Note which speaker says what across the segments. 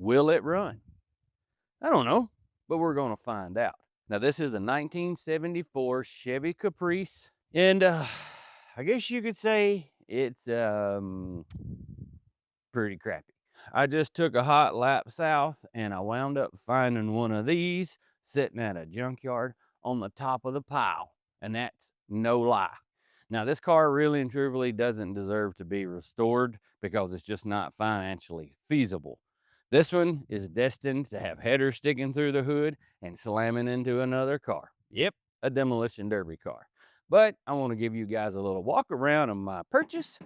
Speaker 1: Will it run? I don't know, but we're going to find out. Now, this is a 1974 Chevy Caprice, and I guess you could say it's pretty crappy. I just took a hot lap south, and I wound up finding one of these sitting at a junkyard on the top of the pile, and that's no lie. Now, this car really and truly doesn't deserve to be restored because it's just not financially feasible. This one is destined to have headers sticking through the hood and slamming into another car. Yep, a demolition derby car. But I want to give you guys a little walk around of my purchase,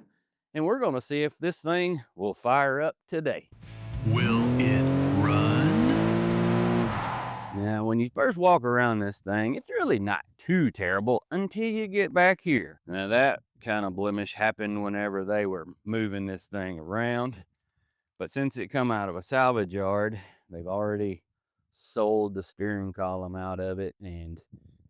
Speaker 1: and we're going to see if this thing will fire up today.
Speaker 2: Will it run?
Speaker 1: Now, when you first walk around this thing, it's really not too terrible until you get back here. Now, that kind of blemish happened whenever they were moving this thing around. But since it come out of a salvage yard, they've already sold the steering column out of it, and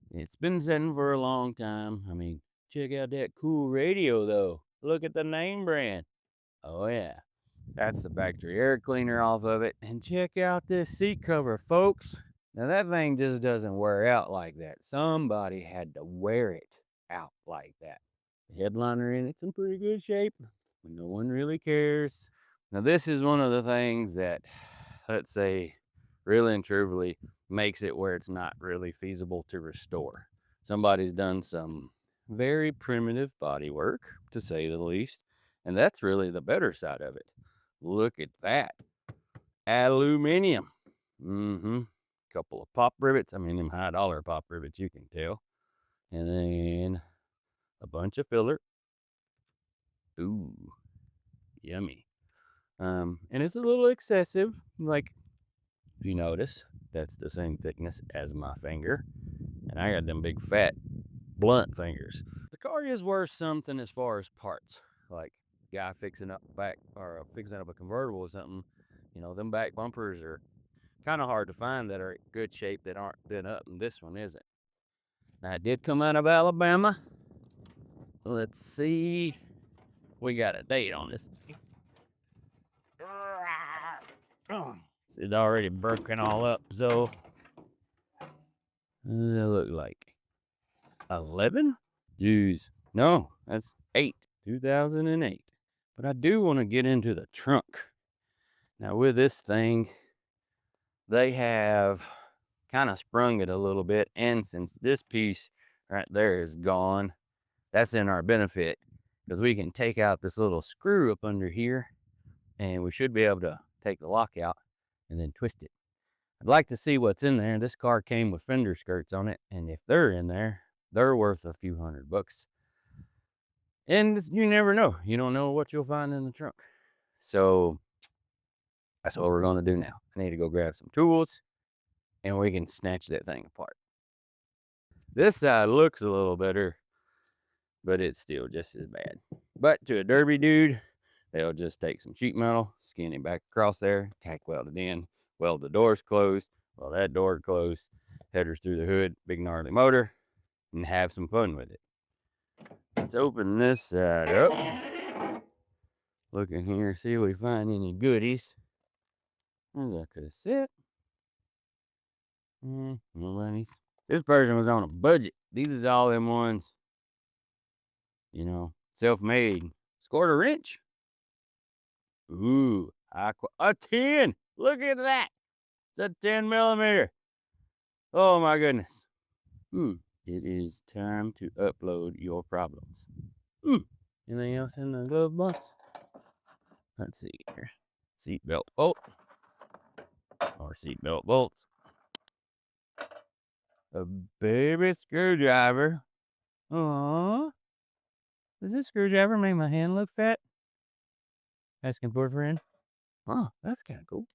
Speaker 1: it's been sitting for a long time. I mean, check out that cool radio, though. Look at the name brand. Oh, yeah. That's the factory air cleaner off of it. And check out this seat cover, folks. Now, that thing just doesn't wear out like that. Somebody had to wear it out like that. The headliner in it's in pretty good shape, but no one really cares. Now, this is one of the things that, let's say, really and truly makes it where it's not really feasible to restore. Somebody's done some very primitive body work, to say the least, and that's really the better side of it. Look at that. Aluminum. Couple of pop rivets. I mean, them high dollar pop rivets, you can tell. And then a bunch of filler. Ooh, yummy. And it's a little excessive. Like, if you notice, that's the same thickness as my finger. And I got them big fat blunt fingers. The car is worth something as far as parts. Like guy fixing up back or fixing up a convertible or something. You know, them back bumpers are kind of hard to find that are in good shape that aren't bent up, and this one isn't. Now, it did come out of Alabama. Let's see. We got a date on this. It's already broken all up, so it look like 11? Jeez. No, that's 8. 2008. But I do want to get into the trunk. Now, with this thing, they have kind of sprung it a little bit, and since this piece right there is gone, that's in our benefit because we can take out this little screw up under here, and we should be able to take the lock out and then twist it. I'd like to see what's in there. This car came with fender skirts on it, and if they're in there, they're worth a few $100. And you never know. You don't know what you'll find in the trunk. So that's what we're going to do now. I need to go grab some tools, and we can snatch that thing apart. This side looks a little better, but it's still just as bad. But to a derby dude, they'll just take some sheet metal, skin it back across there, tack weld it in, weld the doors closed. Well, that door closed, headers through the hood, big gnarly motor, and have some fun with it. Let's open this side up. Look in here, see if we find any goodies. There's a cassette. No bunnies. This person was on a budget. These is all them ones, you know, self-made. Scored a wrench. Ooh, a 10. Look at that. It's a 10 millimeter. Oh my goodness. It is time to upload your problems. Anything else in the glove box? Let's see here. Seatbelt bolt. Or seatbelt bolts. A baby screwdriver. Aww. Does this screwdriver make my hand look fat? Asking for a friend. Oh, that's kind of cool.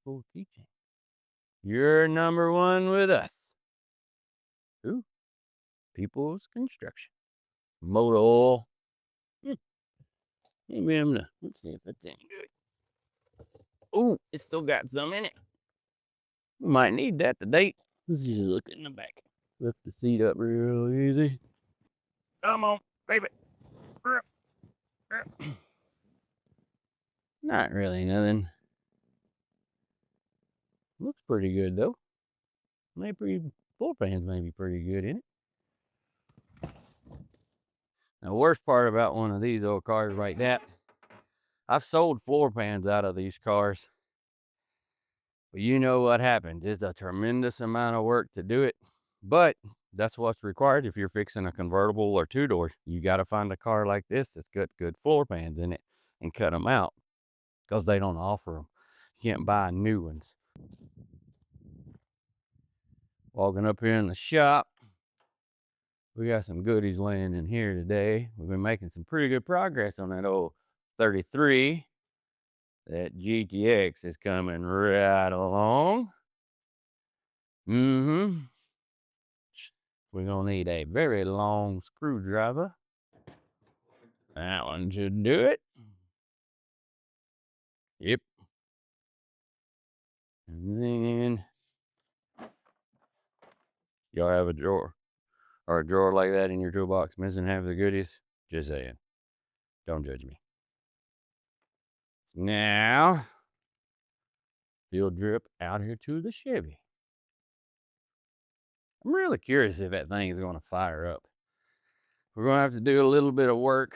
Speaker 1: Cool keychain. You're number one with us. Ooh. People's Construction. Motor oil. Maybe I'm gonna, let's see if that's any good. Ooh, it's still got some in it. We might need that today. Let's just look in the back. Lift the seat up real easy. Come on, baby. Not really nothing. Looks pretty good though. Maybe floor pans may be pretty good in it. The worst part about one of these old cars like that, I've sold floor pans out of these cars. But you know what happens. It's a tremendous amount of work to do it. But that's what's required if you're fixing a convertible or two-door. You got to find a car like this that's got good floor pans in it and cut them out because they don't offer them. You can't buy new ones. Walking up here in the shop, we got some goodies laying in here today. We've been making some pretty good progress on that old 33. That GTX is coming right along. We're gonna need a very long screwdriver. That one should do it. Yep. And then y'all have a drawer or a drawer like that in your toolbox missing half the goodies. Just saying. Don't judge me. Now, fuel drip out here to the Chevy. I'm really curious if that thing is going to fire up. We're going to have to do a little bit of work.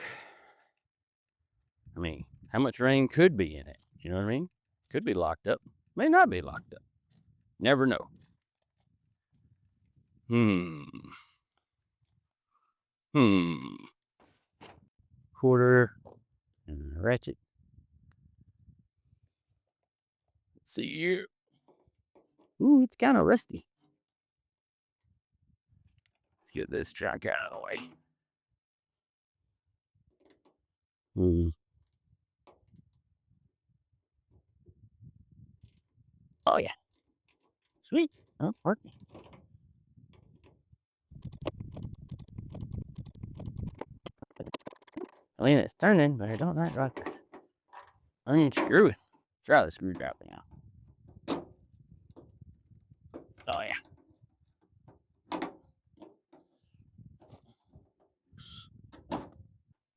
Speaker 1: I mean, how much rain could be in it? You know what I mean? Could be locked up. May not be locked up. Never know. Quarter and a ratchet. Let's see here. Ooh, it's kind of rusty. Let's get this jack out of the way. Oh yeah. Sweet. Oh, working. I mean, it's turning, but I don't like rocks. Unscrew it. Try the screwdriver now. Oh yeah.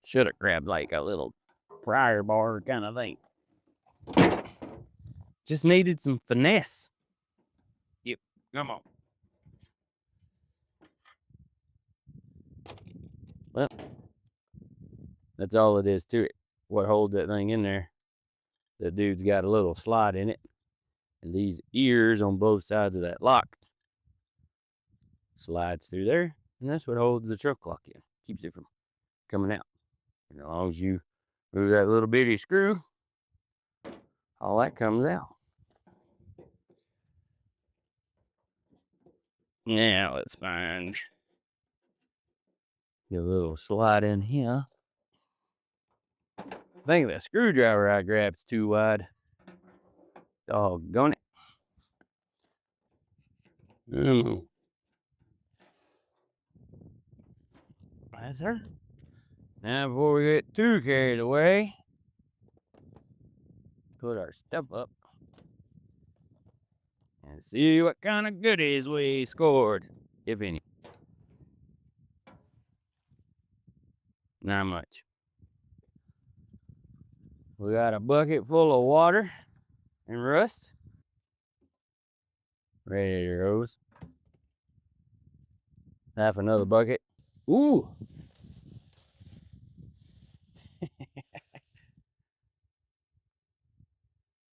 Speaker 1: Should have grabbed like a little prior bar kind of thing. Just needed some finesse. Yep. Come on. Well, that's all it is to it. What holds that thing in there? The dude's got a little slot in it, and these ears on both sides of that lock slides through there, and that's what holds the truck lock in. Keeps it from coming out. And as long as you move that little bitty screw, all that comes out. Now let's find the little slide in here. I think the screwdriver I grabbed's too wide. Doggone it. That's her. Now before we get too carried away, put our stuff up and see what kind of goodies we scored, if any. Not much. We got a bucket full of water and rust. Radiator hose. Half another bucket. Ooh!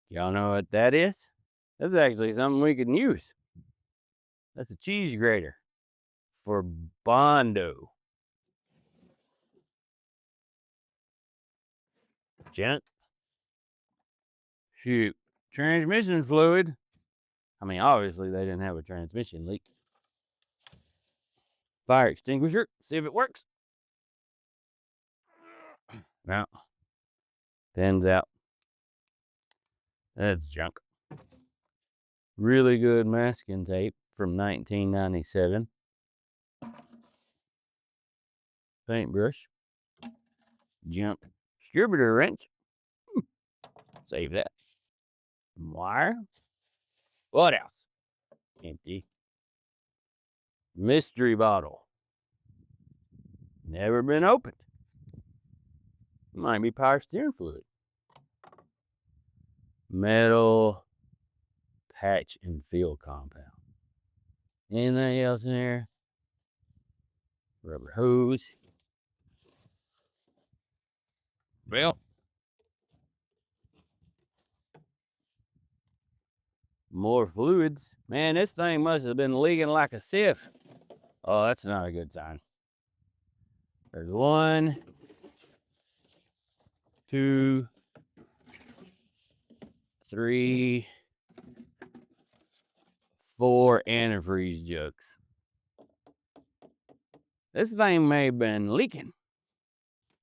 Speaker 1: Y'all know what that is? That's actually something we can use. That's a cheese grater for Bondo. Junk. Shoot. Transmission fluid. I mean, obviously they didn't have a transmission leak. Fire extinguisher. See if it works. No. Pins out. That's junk. Really good masking tape from 1997. Paintbrush. Junk. Distributor wrench. Save that. Wire. What else? Empty. Mystery bottle. Never been opened. Might be power steering fluid. Metal patch and fill compound. Anything else in there? Rubber hose. Well, more fluids. Man, this thing must have been leaking like a sieve. Oh, that's not a good sign. There's 1, 2, 3, 4 antifreeze jugs. This thing may have been leaking.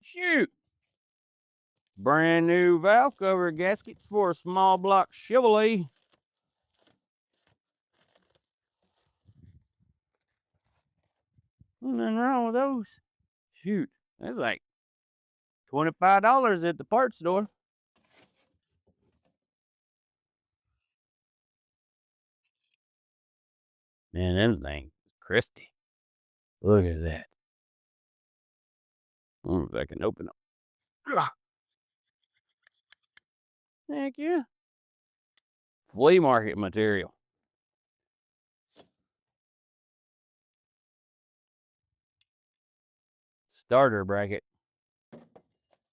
Speaker 1: Shoot. Brand new valve cover gaskets for a small block Chevrolet. Nothing wrong with those. Shoot. That's like $25 at the parts store. Man, them things crispy. Look at that. I wonder if I can open them. Heck yeah. Flea market material. Starter bracket.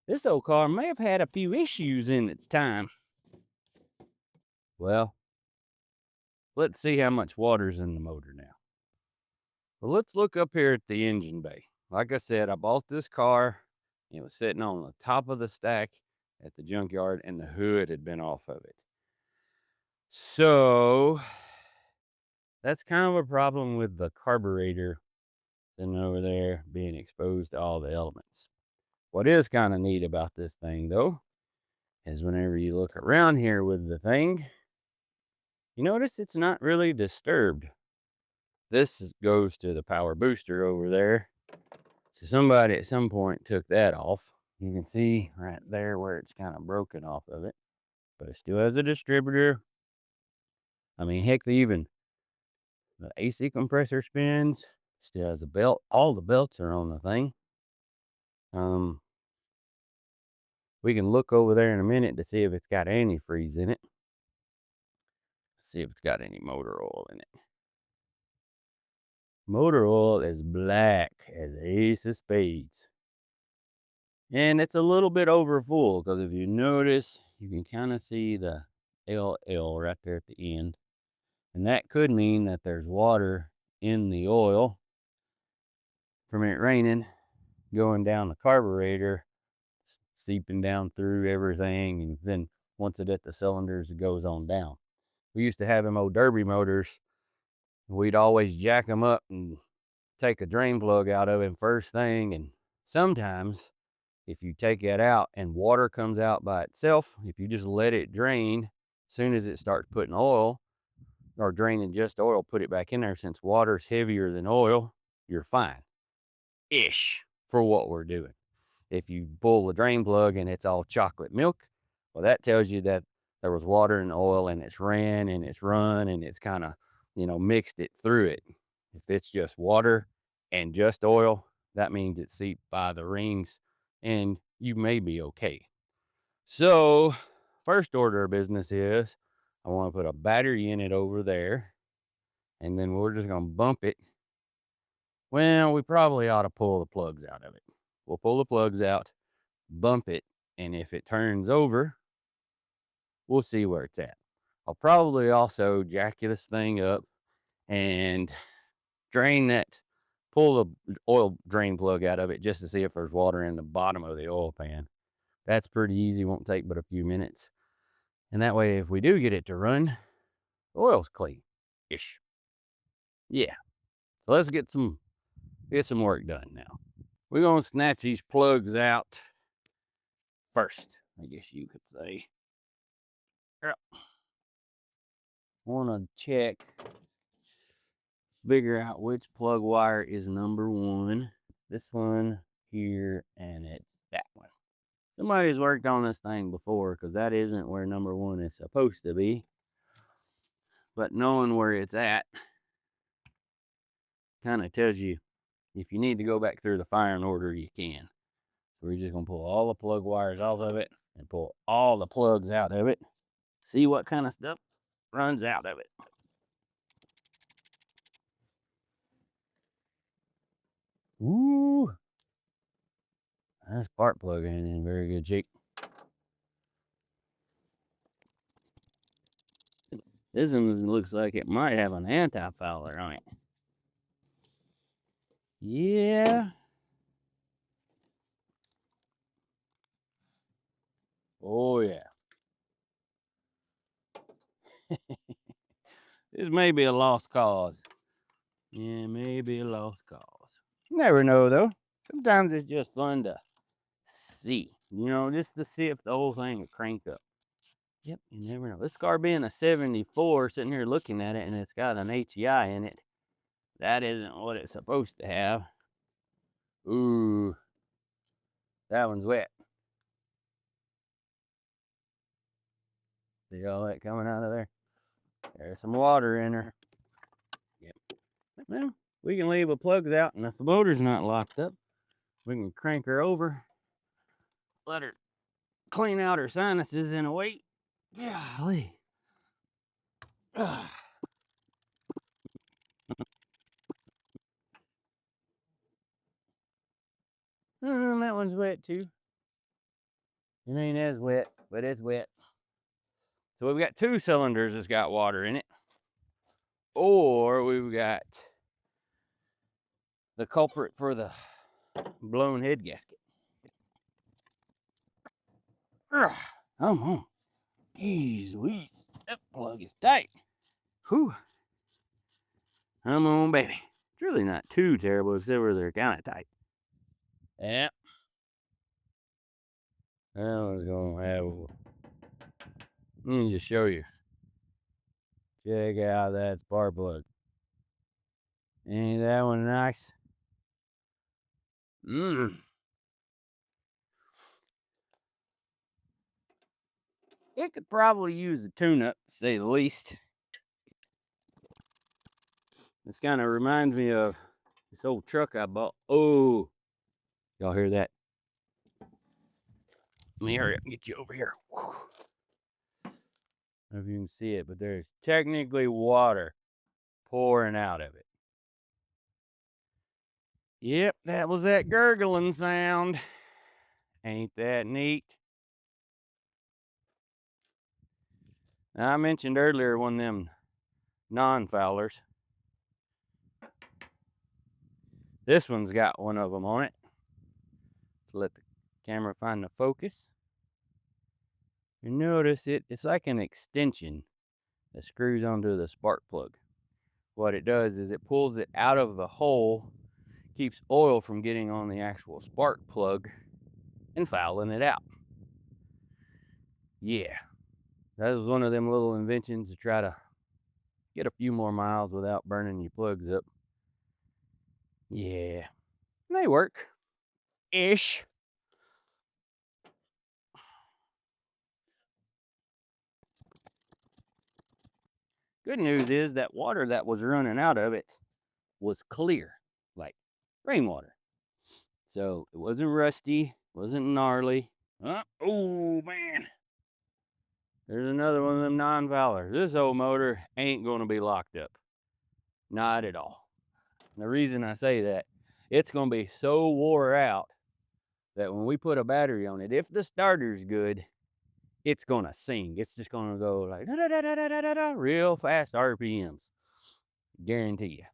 Speaker 1: This old car may have had a few issues in its time. Well, let's see how much water's in the motor now. Well, let's look up here at the engine bay. Like I said, I bought this car. It was sitting on the top of the stack at the junkyard, and the hood had been off of it. So that's kind of a problem with the carburetor sitting over there being exposed to all the elements. What is kind of neat about this thing, though, is whenever you look around here with the thing, you notice it's not really disturbed. This goes to the power booster over there. So somebody at some point took that off. You can see right there where it's kind of broken off of it, but it still has a distributor. I mean, heck, the AC compressor spins, still has a belt. All the belts are on the thing. We can look over there in a minute to see if it's got antifreeze in it. See if it's got any motor oil in it. Motor oil is black as the ace of spades. And it's a little bit over full, because if you notice, you can kind of see the LL right there at the end. And that could mean that there's water in the oil from it raining, going down the carburetor, seeping down through everything. And then once it hit the cylinders, it goes on down. We used to have them old derby motors. We'd always jack them up and take a drain plug out of it first thing. And sometimes if you take that out and water comes out by itself, if you just let it drain, as soon as it starts putting oil or draining just oil, put it back in there. Since water's heavier than oil, you're fine ish for what we're doing. If you pull the drain plug and it's all chocolate milk, well, that tells you that there was water and oil and it's ran and it's run and it's kind of, mixed it through it. If it's just water and just oil, that means it's seeped by the rings and you may be okay. So, first order of business is I want to put a battery in it over there, and then we're just going to bump it. Well, we probably ought to pull the plugs out of it. We'll pull the plugs out, bump it, and if it turns over, we'll see where it's at. I'll probably also jack this thing up and drain that, pull the oil drain plug out of it just to see if there's water in the bottom of the oil pan. That's pretty easy, won't take but a few minutes. And that way, if we do get it to run, the oil's clean-ish. Yeah. So let's get some work done now. We're gonna snatch these plugs out first, I guess you could say. Want to check, figure out which plug wire is number 1. This one here and that one. Somebody's worked on this thing before, because that isn't where number 1 is supposed to be. But knowing where it's at kind of tells you if you need to go back through the firing order, you can. So we're just gonna pull all the plug wires off of it and pull all the plugs out of it. See what kind of stuff runs out of it. Ooh, that spark plug ain't in very good shape. This one looks like it might have an anti-fouler on it. Yeah. Oh yeah. This may be a lost cause. Yeah, maybe a lost cause. Never know though. Sometimes it's just fun to see. You know, just to see if the whole thing will crank up. Yep, you never know. This car being a 74, sitting here looking at it, and it's got an HEI in it. That isn't what it's supposed to have. Ooh, that one's wet. See all that coming out of there? There's some water in her. Yep. Well, we can leave the plugs out, and if the motor's not locked up, we can crank her over, let her clean out her sinuses in a way. Golly. That one's wet too. It ain't as wet, but it's wet. So we've got 2 cylinders that's got water in it. Or we've got the culprit for the blown head gasket. Come on. Jeez Louise. That plug is tight. Whew. Come on, baby. It's really not too terrible, except for they're kind of tight. Yep. I was going to have. Let me just show you. Check out that spark plug. Ain't that one nice? It could probably use a tune-up, to say the least. This kind of reminds me of this old truck I bought. Oh, y'all hear that? Let me hurry up and get you over here. I don't know if you can see it, but there's technically water pouring out of it. Yep, that was that gurgling sound. Ain't that neat? Now, I mentioned earlier one of them non-foulers. This one's got one of them on it. To let the camera find the focus. You notice it's like an extension that screws onto the spark plug. What it does is it pulls it out of the hole, keeps oil from getting on the actual spark plug and fouling it out. Yeah, that was one of them little inventions to try to get a few more miles without burning your plugs up. Yeah, they work. Ish. Good news is that water that was running out of it was clear, like rainwater. So it wasn't rusty, wasn't gnarly. Oh man, there's another one of them non-foulers. This old motor ain't gonna be locked up. Not at all. And the reason I say that, it's gonna be so wore out that when we put a battery on it, if the starter's good, it's gonna sing. It's just gonna go like da da da da da da da real fast RPMs. Guarantee you.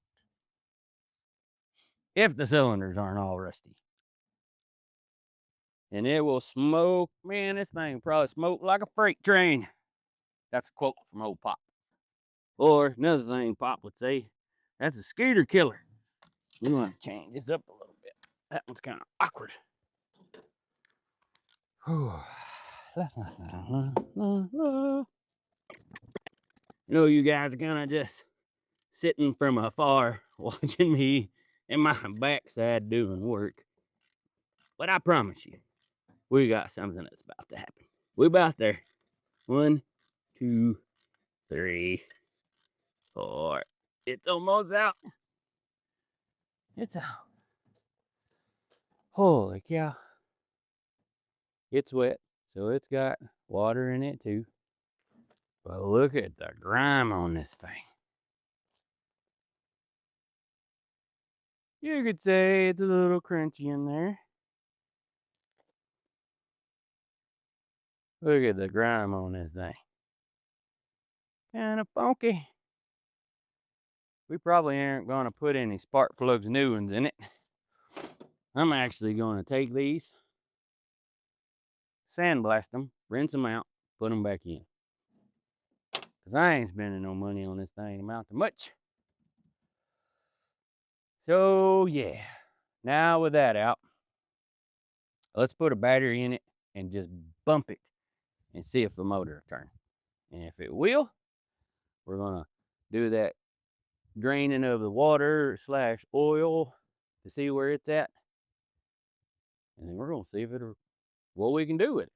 Speaker 1: If the cylinders aren't all rusty. And it will smoke. Man, this thing will probably smoke like a freight train. That's a quote from old Pop. Or another thing Pop would say, that's a scooter killer. We want to change this up a little bit. That one's kind of awkward. You know, you guys are kind of just sitting from afar watching me and my backside doing work. But I promise you, we got something that's about to happen. We about there. 1, 2, 3, 4. It's almost out. It's out. Holy cow. It's wet, so it's got water in it too. But look at the grime on this thing. You could say it's a little crunchy in there. Look at the grime on this thing. Kind of funky. We probably aren't going to put any spark plugs new ones in it. I'm actually going to take these, sandblast them, rinse them out, put them back in. Because I ain't spending no money on this thing amount to much. So yeah, now with that out, let's put a battery in it and just bump it and see if the motor will turn. And if it will, we're going to do that draining of the water / oil to see where it's at. And then we're going to see if it'll, what we can do with it.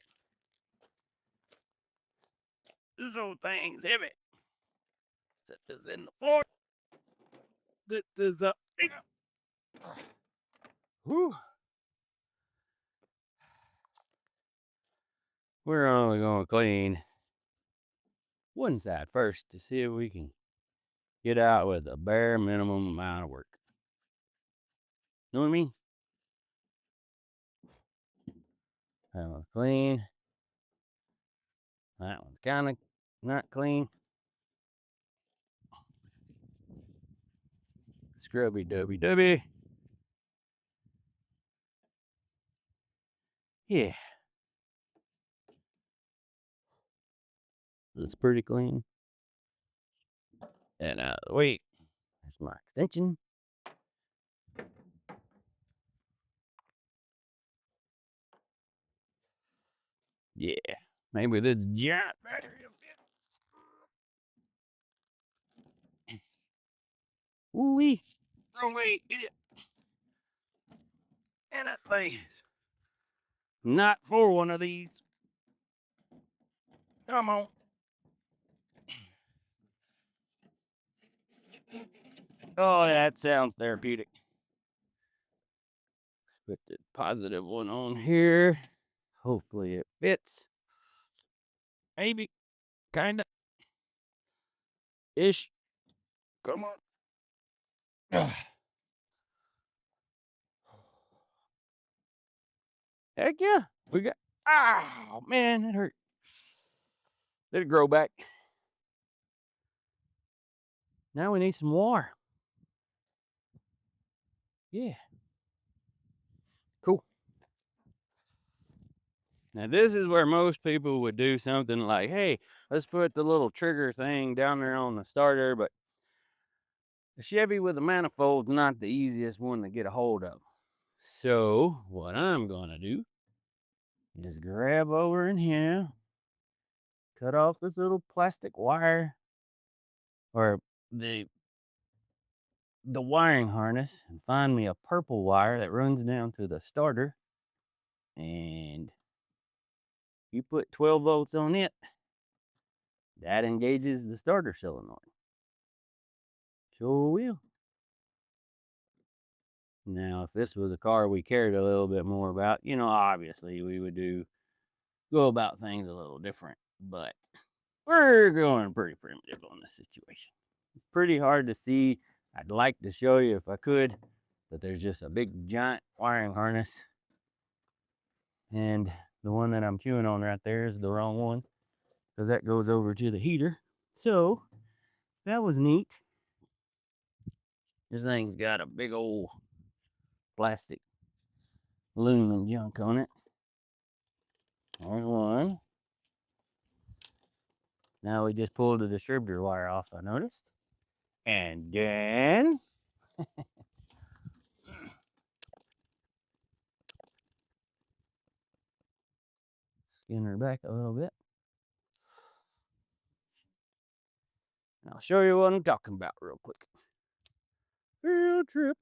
Speaker 1: This old thing's heavy. Set this in the floor. This is up. Whew. We're only going to clean one side first to see if we can get out with a bare minimum amount of work. Know what I mean? That one's clean. That one's kind of not clean. Scrubby dubby dubby. Yeah. It's pretty clean. And out of the way. There's my extension. Yeah. Maybe this giant battery will fit. Ooh-wee. Wrong way. Get it. And that thing's not for one of these. Come on. Oh, that sounds therapeutic. Put the positive one on here. Hopefully it fits. Maybe. Kinda. Ish. Come on. Heck yeah. We got. Oh, man, that hurt. Let it grow back. Now we need some water. Yeah. Cool. Now, this is where most people would do something like, hey, let's put the little trigger thing down there on the starter, but the Chevy with the manifold's not the easiest one to get a hold of. So, what I'm going to do is grab over in here, cut off this little plastic wire, or the wiring harness, and find me a purple wire that runs down to the starter, and you put 12 volts on it, that engages the starter solenoid. Sure will. Now, if this was a car we cared a little bit more about, obviously we would go about things a little different, but we're going pretty primitive on this situation. It's pretty hard to see. I'd like to show you if I could, but there's just a big giant wiring harness, and the one that I'm chewing on right there is the wrong one, because that goes over to the heater. So that was neat. This thing's got a big old plastic aluminum junk on it. There's one. Now we just pulled the distributor wire off, I noticed. And then skin her back a little bit. And I'll show you what I'm talking about real quick. Field trip.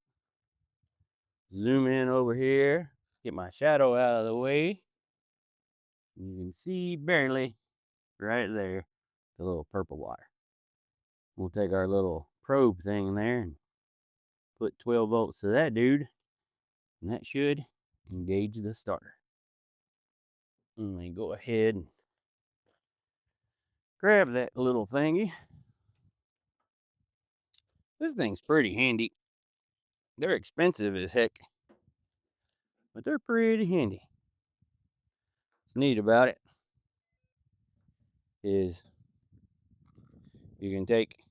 Speaker 1: Zoom in over here. Get my shadow out of the way. You can see barely right there the little purple wire. We'll take our little probe thing there and put 12 volts to that dude. And that should engage the starter. And then go ahead and grab that little thingy. This thing's pretty handy. They're expensive as heck, but they're pretty handy. What's neat about it is you can take,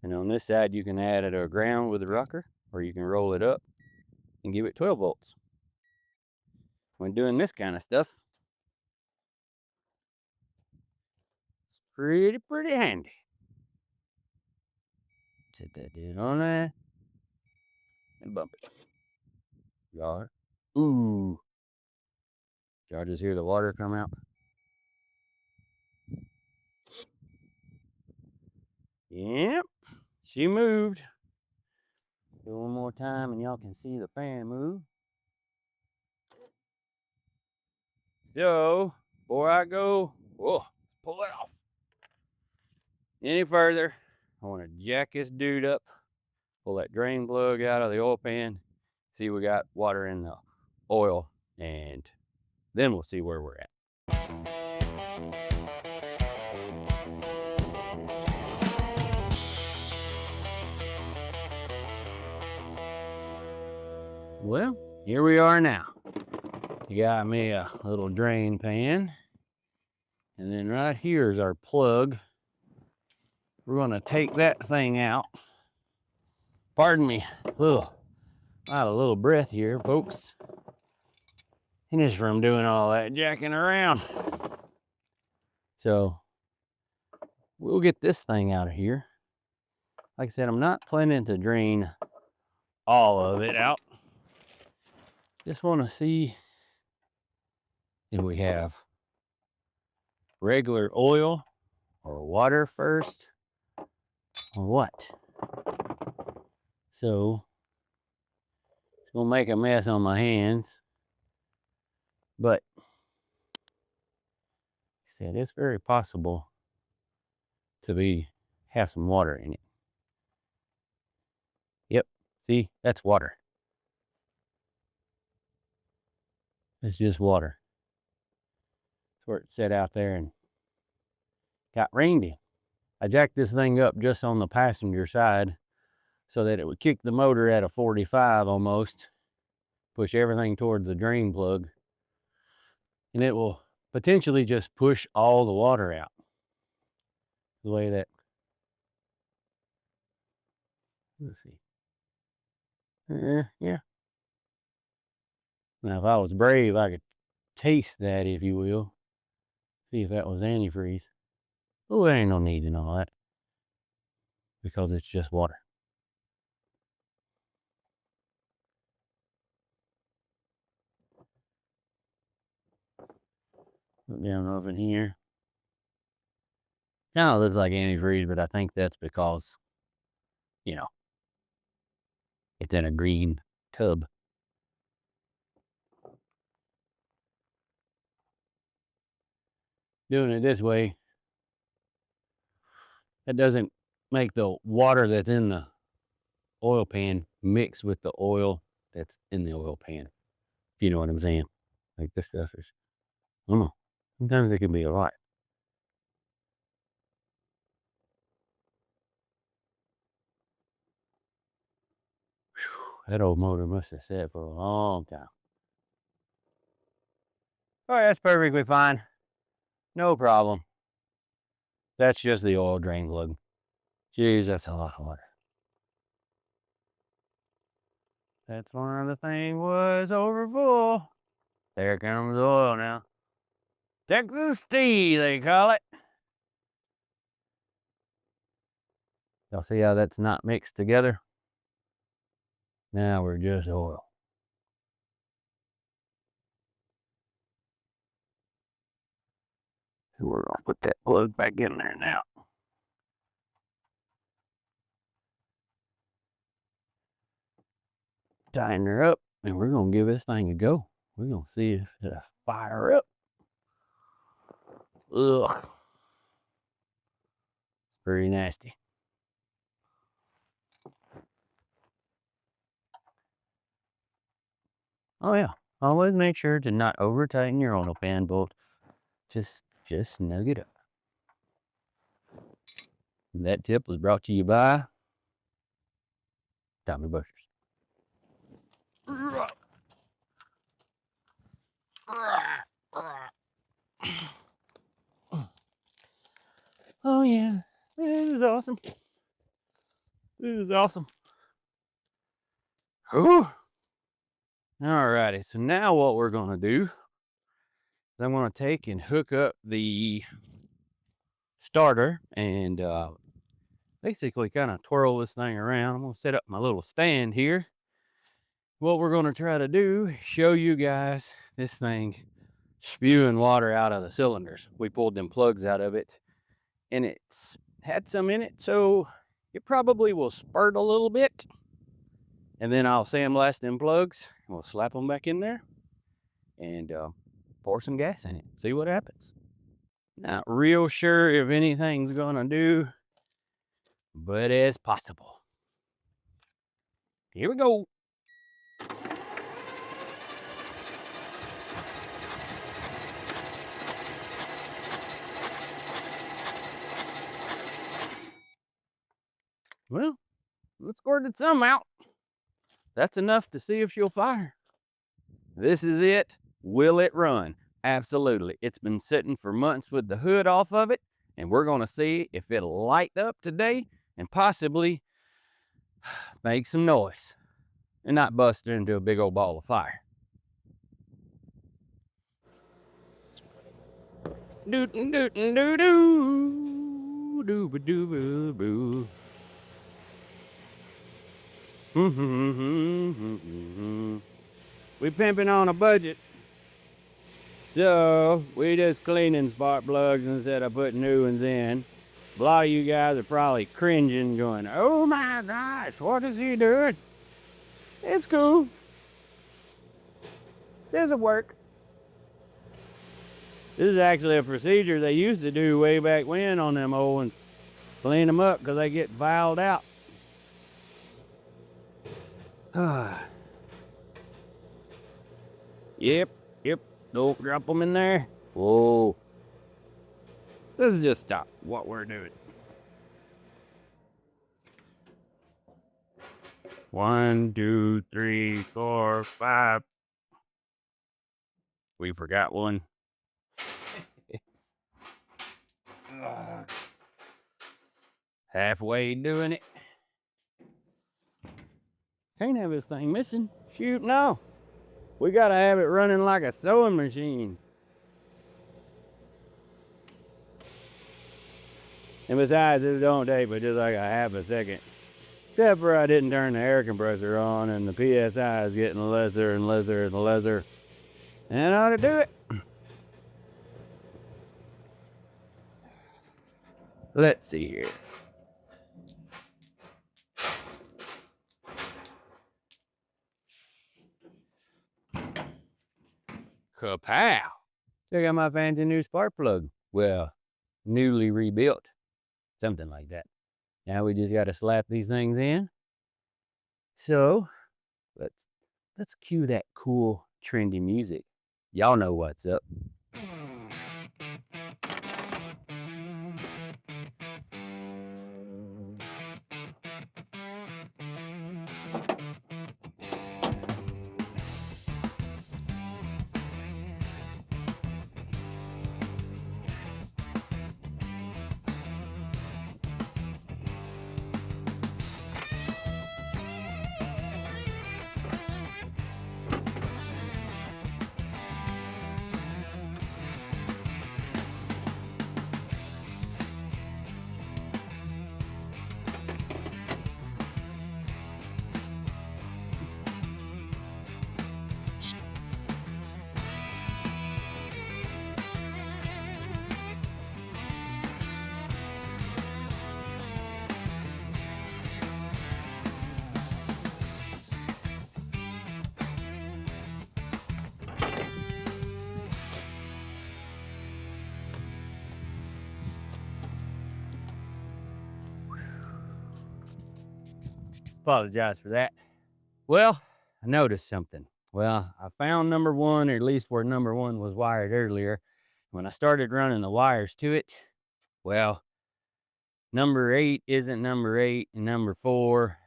Speaker 1: and on this side you can add it to a ground with a rocker, or you can roll it up and give it 12 volts. When doing this kind of stuff, it's pretty handy. Set that dude on there and bump it. Y'all, ooh, y'all just hear the water come out? Yep, she moved. Do one more time and y'all can see the fan move. So, before I go, pull it off any further, I want to jack this dude up, pull that drain plug out of the oil pan, see we got water in the oil, and then we'll see where we're at. Well, here we are now. You got me a little drain pan, and then right here is our plug. We're going to take that thing out. Pardon me. Ugh. Got a little breath here, folks. And it's from doing all that jacking around. So we'll get this thing out of here. Like I said, I'm not planning to drain all of it out. Just want to see if we have regular oil or water first or what. So it's gonna make a mess on my hands, but like I said, it's very possible to have some water in it. Yep, see, that's water. It's just water. That's where it sat out there and got rained in. I jacked this thing up just on the passenger side so that it would kick the motor at a 45 almost, push everything toward the drain plug, and it will potentially just push all the water out. The way that, let's see. Yeah. Now, if I was brave, I could taste that, if you will. See if that was antifreeze. Oh, there ain't no need in all that because it's just water. Look down over in here. Kind of looks like antifreeze, but I think that's because, you know, it's in a green tub. Doing it this way, that doesn't make the water that's in the oil pan mix with the oil that's in the oil pan. If you know what I'm saying. Like this stuff is, I don't know. Sometimes it can be a lot. Whew, that old motor must have sat for a long time. All right, that's perfectly fine. No problem. That's just the oil drain plug. Jeez, that's a lot of water. That's one the thing was over full. There comes the oil now. Texas tea, they call it. Y'all see how that's not mixed together? Now we're just oil. So we're gonna put that plug back in there now. Tighten her up, and we're gonna give this thing a go. We're gonna see if it'll fire up. Ugh. Pretty nasty. Oh yeah. Always make sure to not over tighten your oil pan bolt. Just snug it up. And that tip was brought to you by Tommy Boshers. Oh yeah, this is awesome. This is awesome. Whew. Alrighty, so now what we're gonna do is I'm gonna take and hook up the starter and basically kind of twirl this thing around. I'm gonna set up my little stand here. What we're gonna try to do is show you guys this thing spewing water out of the cylinders. We pulled them plugs out of it and it's had some in it, so it probably will spurt a little bit. And then I'll sandblast them plugs and we'll slap them back in there and pour some gas in it. See what happens. Not real sure if anything's gonna do, but it's possible. Here we go. Well, let's squirted some out. That's enough to see if she'll fire. This is it. Will it run? Absolutely. It's been sitting for months with the hood off of it, and we're going to see if it'll light up today and possibly make some noise and not bust into a big old ball of fire. Dootin' dootin' doo doo doo ba doo boo boo. We pimping on a budget, so we just cleaning spark plugs instead of putting new ones in. A lot of you guys are probably cringing, going, "Oh my gosh, what is he doing?" It's cool. This'll work. This is actually a procedure they used to do way back when on them old ones. Clean them up because they get filed out. Yep. Don't drop them in there. Whoa. This is just stop what we're doing. 1, 2, 3, 4, 5. We forgot one. Halfway doing it. Can't have this thing missing. Shoot, no. We gotta have it running like a sewing machine. And besides, it don't take but just like a half a second. Except for I didn't turn the air compressor on and the PSI is getting lesser and lesser and lesser. And I ought to do it. Let's see here. Kapow! Check out my fancy new spark plug. Well, newly rebuilt. Something like that. Now we just gotta slap these things in. So let's cue that cool, trendy music. Y'all know what's up. Apologize for that. Well, I noticed something. Well, I found number one, or at least where number one was wired earlier. When I started running the wires to it, well, number 8 isn't number 8, and number 4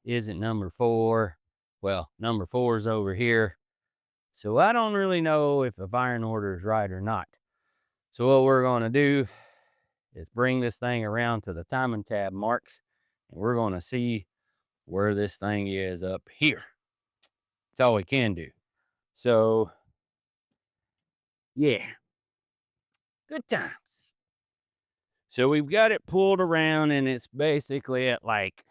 Speaker 1: isn't number 4. Well, number 4 is over here. So I don't really know if a firing order is right or not. So what we're going to do is bring this thing around to the timing tab marks, and we're going to see where this thing is up here. That's all we can do. So, yeah, good times. So we've got it pulled around, and it's basically at like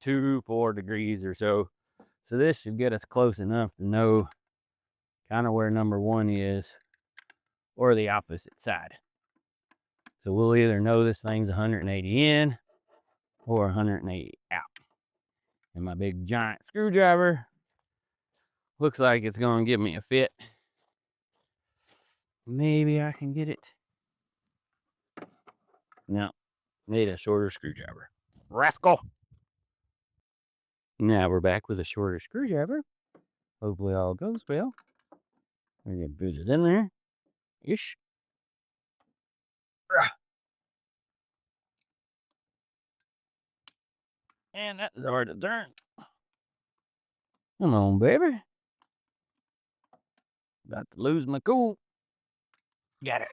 Speaker 1: 4 degrees or so. So this should get us close enough to know kind of where number 1 is, or the opposite side. So we'll either know this thing's 180 in or 180 out. And my big giant screwdriver looks like it's going to give me a fit. Maybe I can get it. No, need a shorter screwdriver. Rascal. Now we're back with a shorter screwdriver. Hopefully all goes well. We're going to put it in there. Ish. And that is hard to turn. Come on, baby. About to lose my cool. Got it.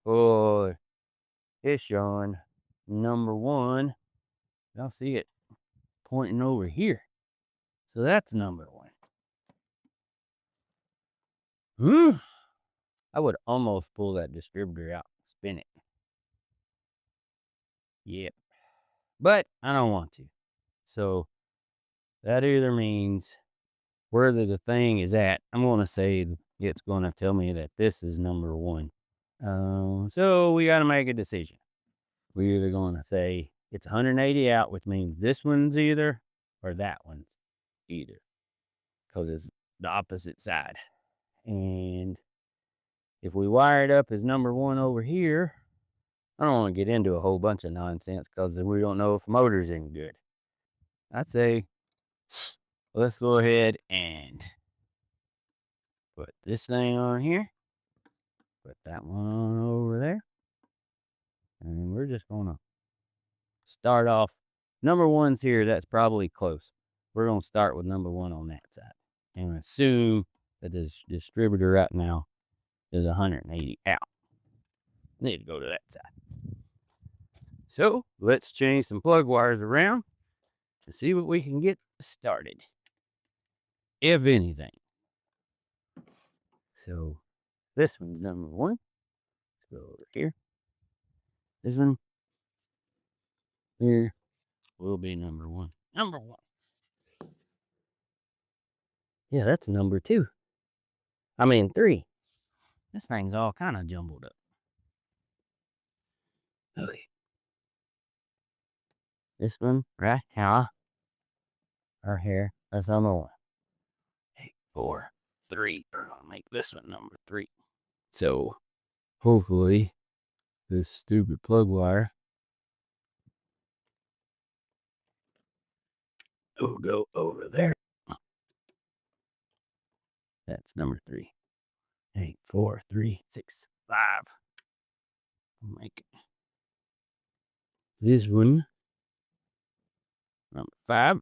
Speaker 1: Boy, it's showing number 1. Y'all see it pointing over here. So that's number 1. I would almost pull that distributor out and spin it. Yep. But I don't want to. So that either means where the thing is at, I'm going to say it's going to tell me that this is number 1. So we got to make a decision. We're either going to say it's 180 out, which means this one's either, or that one's either, because it's the opposite side. And if we wire it up as number 1 over here, I don't want to get into a whole bunch of nonsense because we don't know if the motor's any good. I'd say let's go ahead and put this thing on here. Put that one on over there. And we're just going to start off. Number 1's here. That's probably close. We're going to start with number 1 on that side. And assume that this distributor right now is 180 out. Need to go to that side. So let's change some plug wires around to see what we can get started, if anything. So this one's number 1. Let's go over here. This one here will be number 1. Number 1. Yeah, that's number 2. I mean 3. This thing's all kind of jumbled up. Okay. This one right here. Right here. That's number 1. 8, 4, 3. We're gonna make this one number 3. So hopefully this stupid plug wire will go over there. That's number 3. 8, 4, 3, 6, 5. Make this one number 5.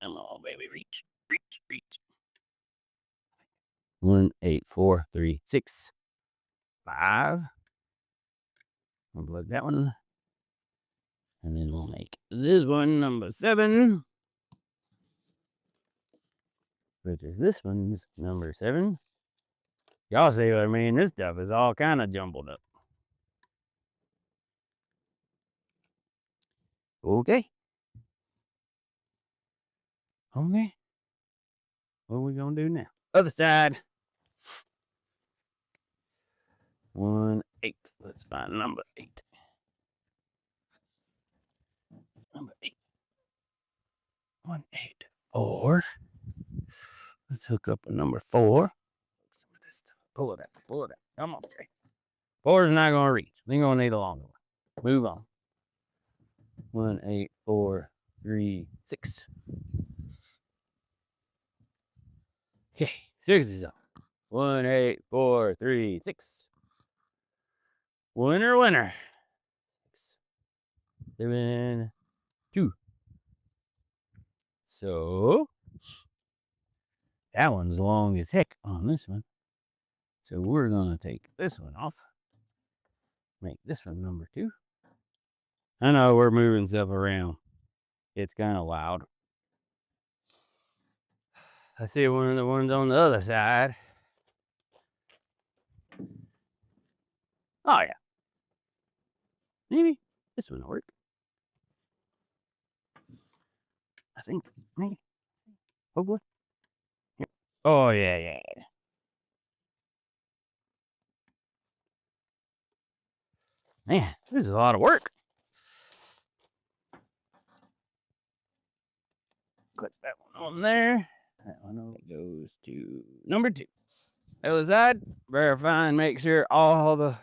Speaker 1: Come on, baby, reach. 1, 8, 4, 3, 6, 5. We'll plug that one. And then we'll make this one number 7. Which is this one's number 7. Y'all see what I mean? This stuff is all kind of jumbled up. Okay. Okay. What are we going to do now? Other side. 1, 8. Let's find number 8. Number 8. 1, 8, 4. Let's hook up a number 4. Some of this stuff. Pull it out. Pull it out. Come on, Jay. 4 is not going to reach. We're going to need a longer one. Move on. 1, 8, 4, 3, 6. Okay, 6 is on. 1, 8, 4, 3, 6. Winner, winner. 6, 7, 2. So that one's long as heck on this one. So we're gonna take this one off. Make this one number 2. I know we're moving stuff around. It's kind of loud. I see one of the ones on the other side. Oh yeah. Maybe this one will work. I think. Maybe. Hopefully. Here. Oh yeah, yeah. Man, this is a lot of work. Click that one on there. That one goes to number 2. Other side, verify and make sure all the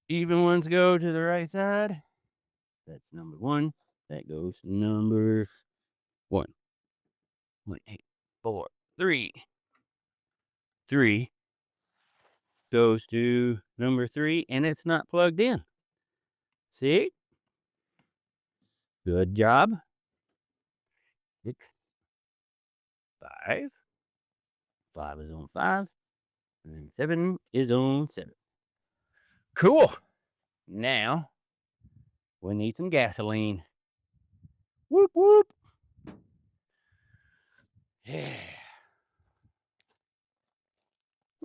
Speaker 1: even ones go to the right side. That's number 1. That goes to number 1. 1, 8, 4, 3. 3 goes to number 3, and it's not plugged in. See? Good job. 6, 5. 5 is on 5. And 7 is on 7. Cool. Now, we need some gasoline. Whoop, whoop. Yeah.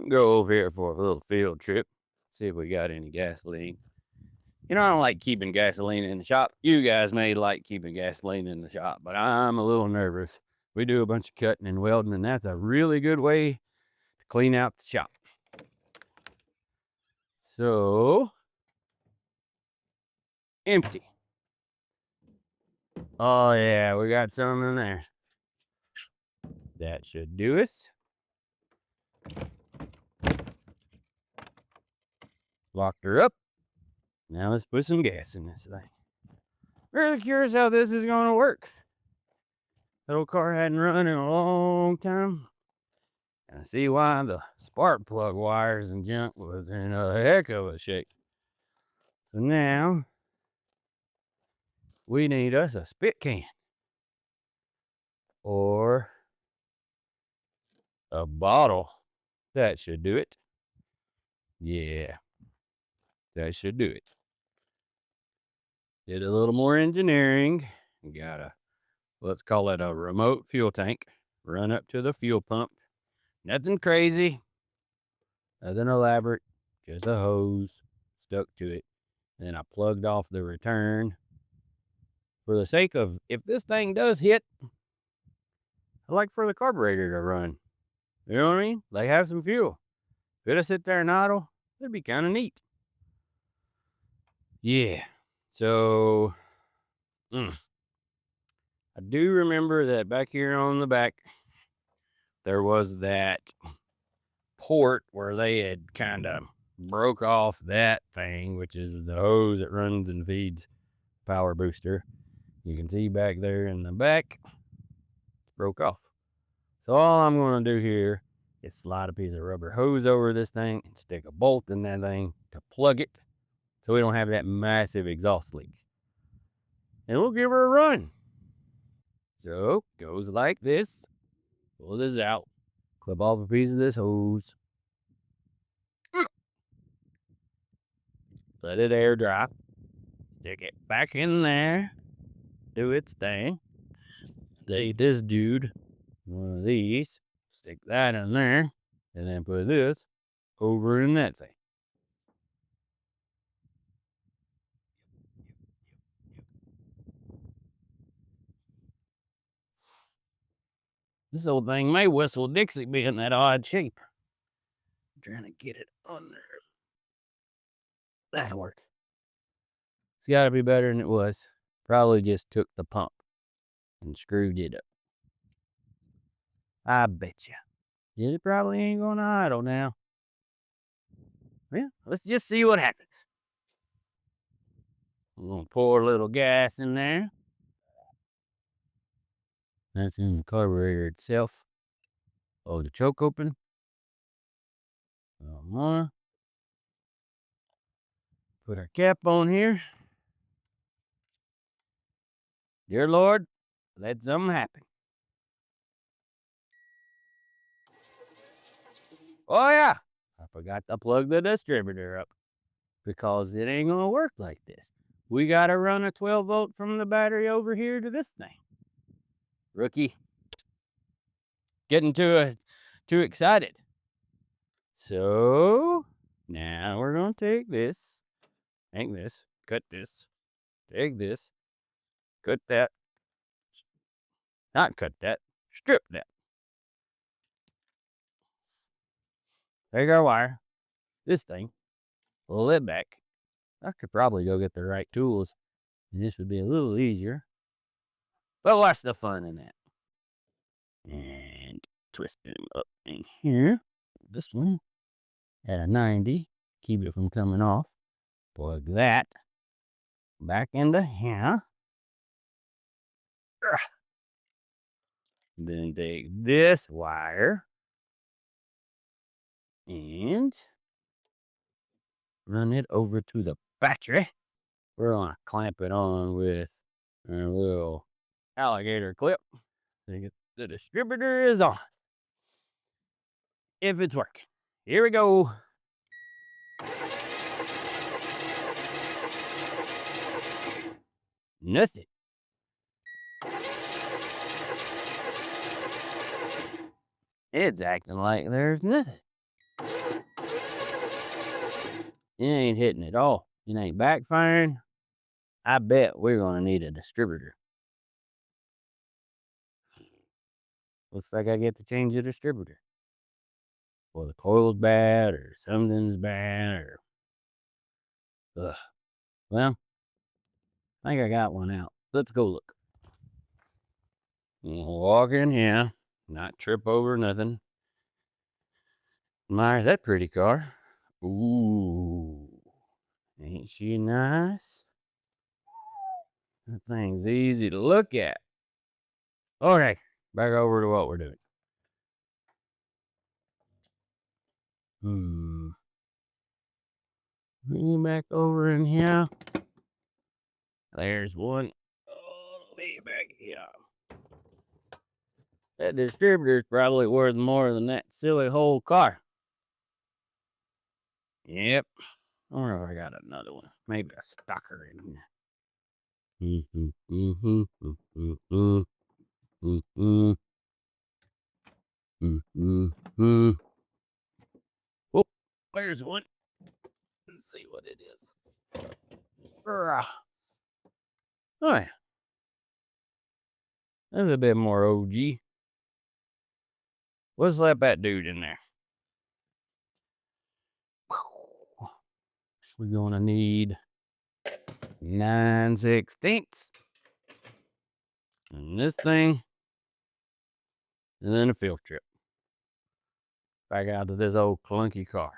Speaker 1: Go over here for a little field trip. See if we got any gasoline. You know, I don't like keeping gasoline in the shop. You guys may like keeping gasoline in the shop, but I'm a little nervous. We do a bunch of cutting and welding, and that's a really good way to clean out the shop. So, empty. Oh, yeah, we got some in there. That should do us. Locked her up. Now let's put some gas in this thing. Really curious how this is going to work. That old car hadn't run in a long time. And I see why the spark plug wires and junk was in a heck of a shape. So now we need us a spit can or a bottle. That should do it. Yeah, that should do it. Did a little more engineering. Got a, let's call it a remote fuel tank. Run up to the fuel pump. Nothing crazy. Nothing elaborate. Just a hose stuck to it. Then I plugged off the return. For the sake of, if this thing does hit, I like for the carburetor to run. You know what I mean? Like have some fuel. If it'll sit there and idle, that'd be kind of neat. Yeah. So, I do remember that back here on the back, there was that port where they had kind of broke off that thing, which is the hose that runs and feeds power booster. You can see back there in the back, broke off. So all I'm going to do here is slide a piece of rubber hose over this thing and stick a bolt in that thing to plug it so we don't have that massive exhaust leak. And we'll give her a run. So goes like this. Pull this out. Clip off a piece of this hose. Let it air dry. Stick it back in there. Do its thing. Take this dude, one of these, stick that in there, and then put this over in that thing. This old thing may whistle Dixie being that odd shape. I'm trying to get it on there. That'll work. It's got to be better than it was. Probably just took the pump and screwed it up. I bet you. It probably ain't going to idle now. Yeah, let's just see what happens. I'm going to pour a little gas in there. That's in the carburetor itself. Hold the choke open. A little more. Put our cap on here. Dear Lord, let something happen. Oh yeah, I forgot to plug the distributor up because it ain't gonna work like this. We gotta run a 12-volt from the battery over here to this thing. Rookie. Getting too excited. So now we're gonna take this, cut this, take this, cut that, not cut that, strip that. Take our wire, this thing, pull it back. I could probably go get the right tools, and this would be a little easier. But what's the fun in that? And twist it up in here. This one at a 90, keep it from coming off. Plug that back into here. Then take this wire and run it over to the battery. We're gonna clamp it on with a little alligator clip. The distributor is on. If it's working. Here we go. Nothing. It's acting like there's nothing. It ain't hitting at all. It ain't backfiring. I bet we're gonna need a distributor. Looks like I get to change the distributor. Or the coil's bad, or something's bad, or ugh. Well, I think I got one out. Let's go look. We'll walk in here, not trip over nothing. Admire that pretty car. Ooh, ain't she nice? That thing's easy to look at. Okay, back over to what we're doing. Bring you back over in here. There's one. Oh, way back here. That distributor's probably worth more than that silly whole car. Yep. I wonder if I got another one. Maybe a stocker in here. Oh, there's one. Let's see what it is. Oh, yeah. That's a bit more OG. Let's let that dude in there. We're gonna need 9/16 and this thing, and then a field trip back out to this old clunky car.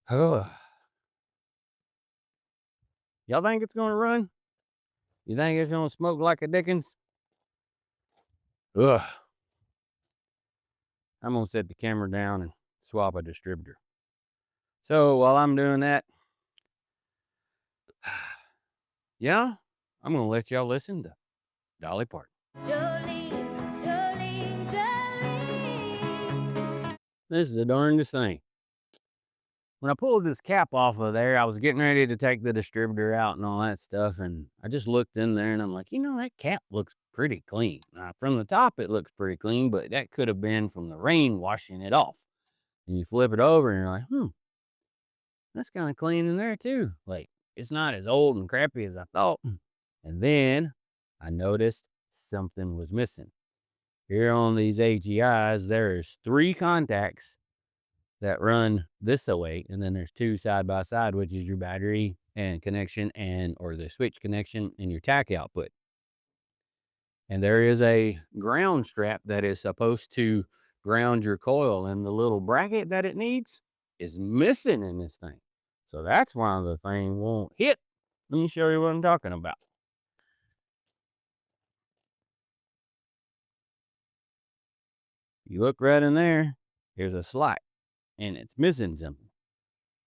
Speaker 1: Y'all think it's gonna run? You think it's gonna smoke like a Dickens? Ugh. I'm gonna set the camera down and swap a distributor. So while I'm doing that, yeah, I'm gonna let y'all listen to Dolly Parton. Jolene, Jolene, Jolene. This is the darndest thing. When I pulled this cap off of there, I was getting ready to take the distributor out and all that stuff, and I just looked in there and I'm like, that cap looks pretty clean. From the top, it looks pretty clean, but that could have been from the rain washing it off. And you flip it over and you're like, that's kind of clean in there too. Like, it's not as old and crappy as I thought. And then I noticed something was missing. Here on these AGIs, there's 3 contacts that run this away, and then there's 2 side by side, which is your battery and connection or the switch connection and your tack output. And there is a ground strap that is supposed to ground your coil, and the little bracket that it needs is missing in this thing. So that's why the thing won't hit. Let me show you what I'm talking about. You look right in there, there's a slot, and it's missing something.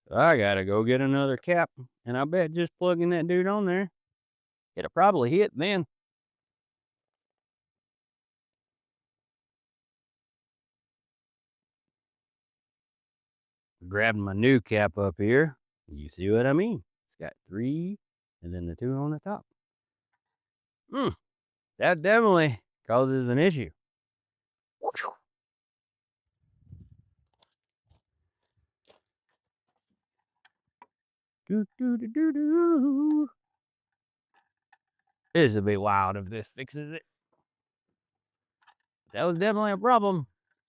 Speaker 1: So I gotta go get another cap, and I bet just plugging that dude on there, it'll probably hit then. Grabbing my new cap up here. You see what I mean? It's got 3 and then the 2 on the top. That definitely causes an issue. Do, do, do, do, do. This would be wild if this fixes it. That was definitely a problem.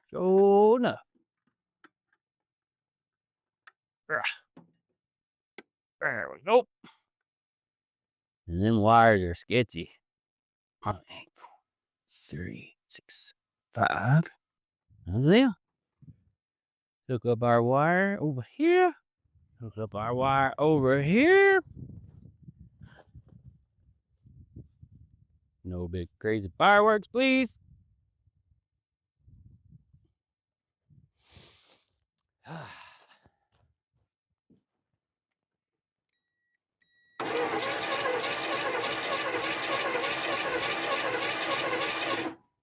Speaker 1: Sure enough. There we go. And them wires are sketchy.
Speaker 2: 1, 8, 3, 6, 5.
Speaker 1: That's it. Hook up our wire over here. Hook up our wire over here. No big crazy fireworks, please.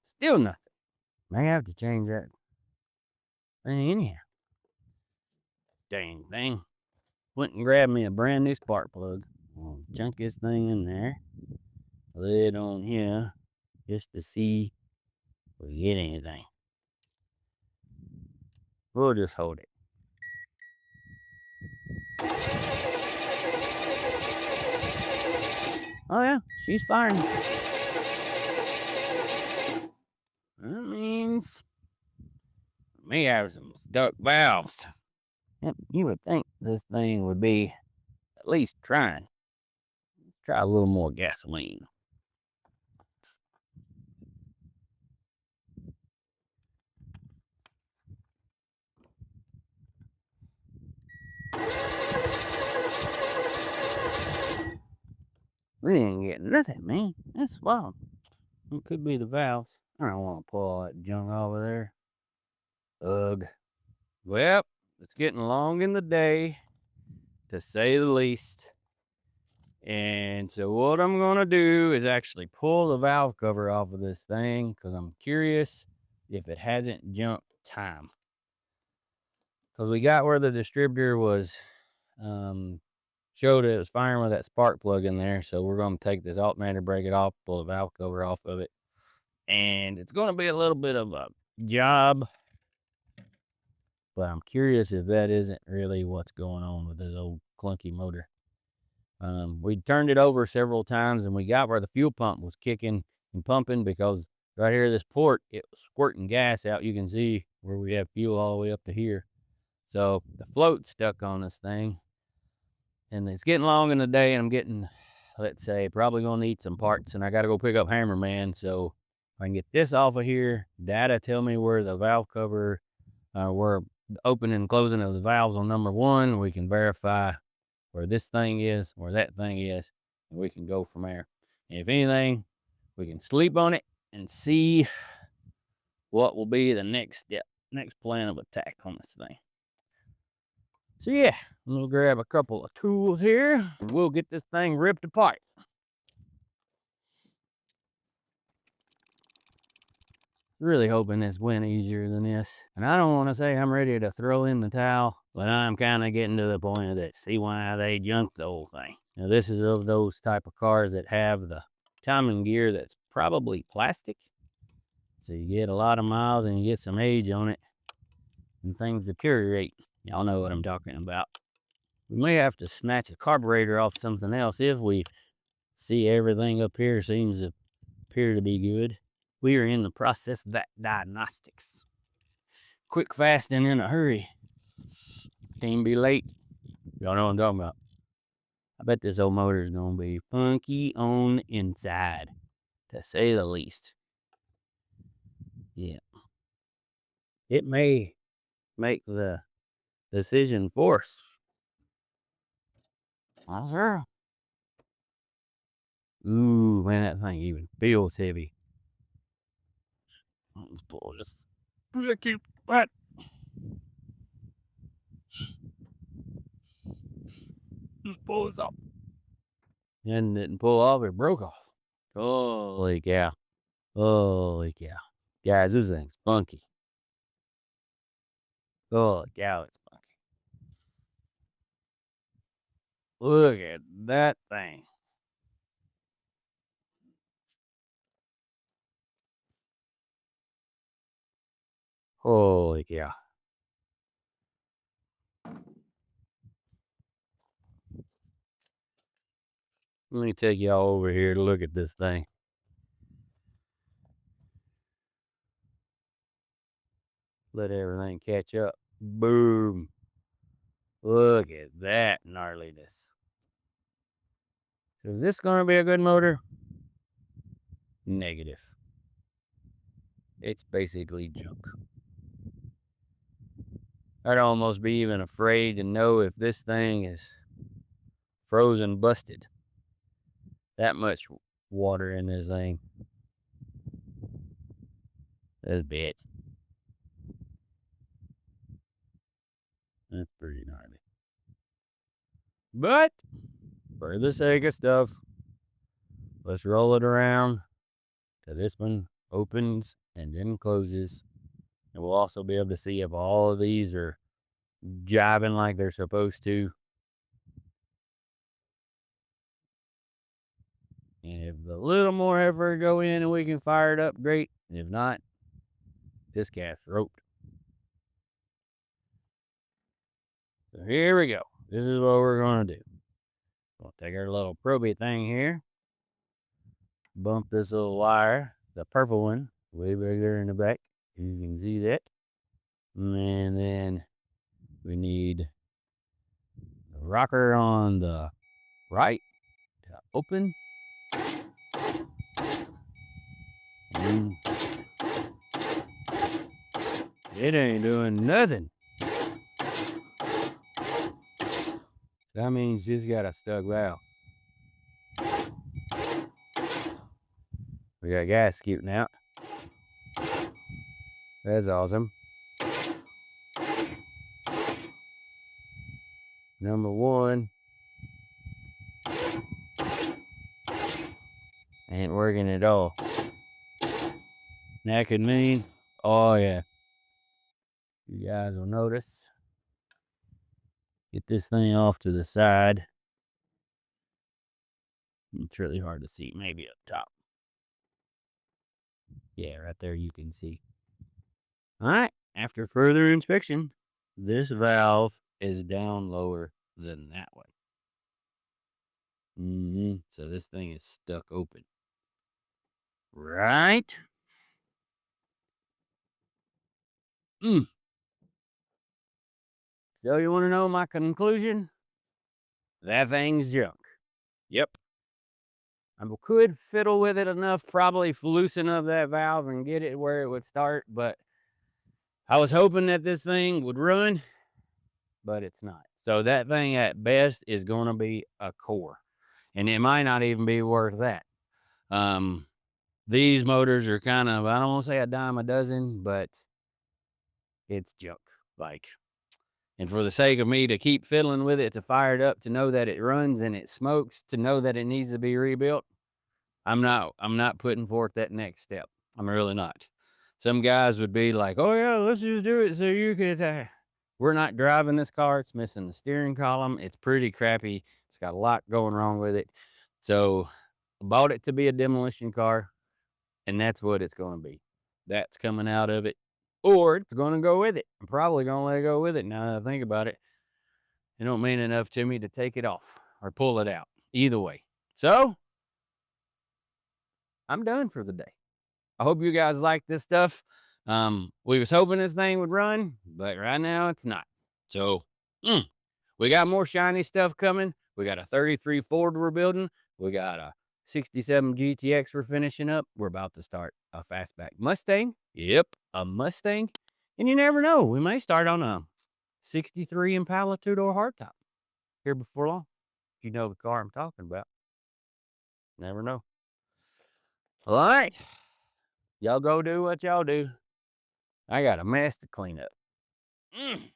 Speaker 1: Still nothing. May have to change that thing anyhow. Dang thing. Went and grabbed me a brand new spark plug. I'll junk this thing in there. Lay it on here just to see if we get anything. We'll just hold it. Oh yeah, she's firing. That means we may have some stuck valves. Yep, you would think this thing would be at least trying. Try a little more gasoline. We didn't get nothing, man. That's wild. It could be the valves. I don't want to pull all that junk over there. Ugh. Well, it's getting long in the day, to say the least. And so what I'm going to do is actually pull the valve cover off of this thing because I'm curious if it hasn't jumped time. Because we got where the distributor was, showed it was firing with that spark plug in there. So we're going to take this alternator, break it off, pull the valve cover off of it. And it's going to be a little bit of a job. But I'm curious if that isn't really what's going on with this old clunky motor. We turned it over several times and we got where the fuel pump was kicking and pumping because right here, this port, it was squirting gas out. You can see where we have fuel all the way up to here. So the float's stuck on this thing and it's getting long in the day and I'm getting, let's say, probably going to need some parts and I got to go pick up Hammerman. So if I can get this off of here, data tell me where the valve cover, where the opening and closing of the valves on number 1, we can verify where this thing is, where that thing is, and we can go from there. And if anything, we can sleep on it and see what will be the next step, next plan of attack on this thing. So yeah, I'm gonna grab a couple of tools here and we'll get this thing ripped apart. Really hoping this went easier than this. And I don't want to say I'm ready to throw in the towel, but I'm kind of getting to the point that see why they junked the whole thing. Now this is of those type of cars that have the timing gear that's probably plastic. So you get a lot of miles and you get some age on it and things deteriorate. Y'all know what I'm talking about. We may have to snatch a carburetor off something else if we see everything up here seems to appear to be good. We are in the process of that diagnostics. Quick, fast, and in a hurry. Can't be late. Y'all know what I'm talking about. I bet this old motor is going to be funky on inside, to say the least. Yeah. It may make the decision for us. Yes, sir. Ooh, man, that thing even feels heavy. Let's pull this keep what? Just pull this off. And it didn't pull off, it broke off. Holy cow. Holy cow. Guys, this thing's funky. Holy cow, it's funky. Look at that thing. Holy cow. Let me take y'all over here to look at this thing. Let everything catch up. Boom. Look at that gnarliness. So is this going to be a good motor? Negative. It's basically junk. I'd almost be even afraid to know if this thing is frozen busted. That much water in this thing. That's bad. That's pretty gnarly. But for the sake of stuff, let's roll it around till this one opens and then closes. And we'll also be able to see if all of these are jiving like they're supposed to. And if a little more effort go in and we can fire it up, great. If not, this cat's roped. So here we go. This is what we're going to do. We'll take our little probie thing here. Bump this little wire, the purple one, way back there in the back. You can see that. And then we need the rocker on the right to open. It ain't doing nothing. That means it's got a stuck valve. We got gas scooping out. That's awesome. Number one ain't working at all. That could mean, oh yeah, you guys will notice. Get this thing off to the side. It's really hard to see, maybe up top. Yeah, right there you can see. All right, after further inspection, this valve is down lower than that one. So this thing is stuck open. Right? So you want to know my conclusion? That thing's junk. Yep. I could fiddle with it enough, probably loosen up that valve and get it where it would start, but I was hoping that this thing would run, but it's not. So that thing at best is going to be a core, and it might not even be worth that. These motors are kind of, I don't want to say a dime a dozen, but it's junk. Like, and for the sake of me to keep fiddling with it, to fire it up, to know that it runs and it smokes, to know that it needs to be rebuilt, I'm not putting forth that next step. I'm really not. Some guys would be like, oh yeah, let's just do it so you could, we're not driving this car. It's missing the steering column. It's pretty crappy. It's got a lot going wrong with it. So I bought it to be a demolition car, and that's what it's going to be. That's coming out of it, or it's going to go with it. I'm probably going to let it go with it now that I think about it. It don't mean enough to me to take it off or pull it out. Either way. So I'm done for the day. I hope you guys like this stuff. We was hoping this thing would run, but right now it's not. So, we got more shiny stuff coming. We got a 33 Ford we're building. We got a 67 GTX we're finishing up. We're about to start a fastback Mustang. Yep, a Mustang. And you never know, we may start on a 63 Impala two-door hardtop here before long. If you know the car I'm talking about. Never know. All right. Y'all go do what y'all do. I got a mess to clean up. Mm.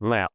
Speaker 1: I'm out.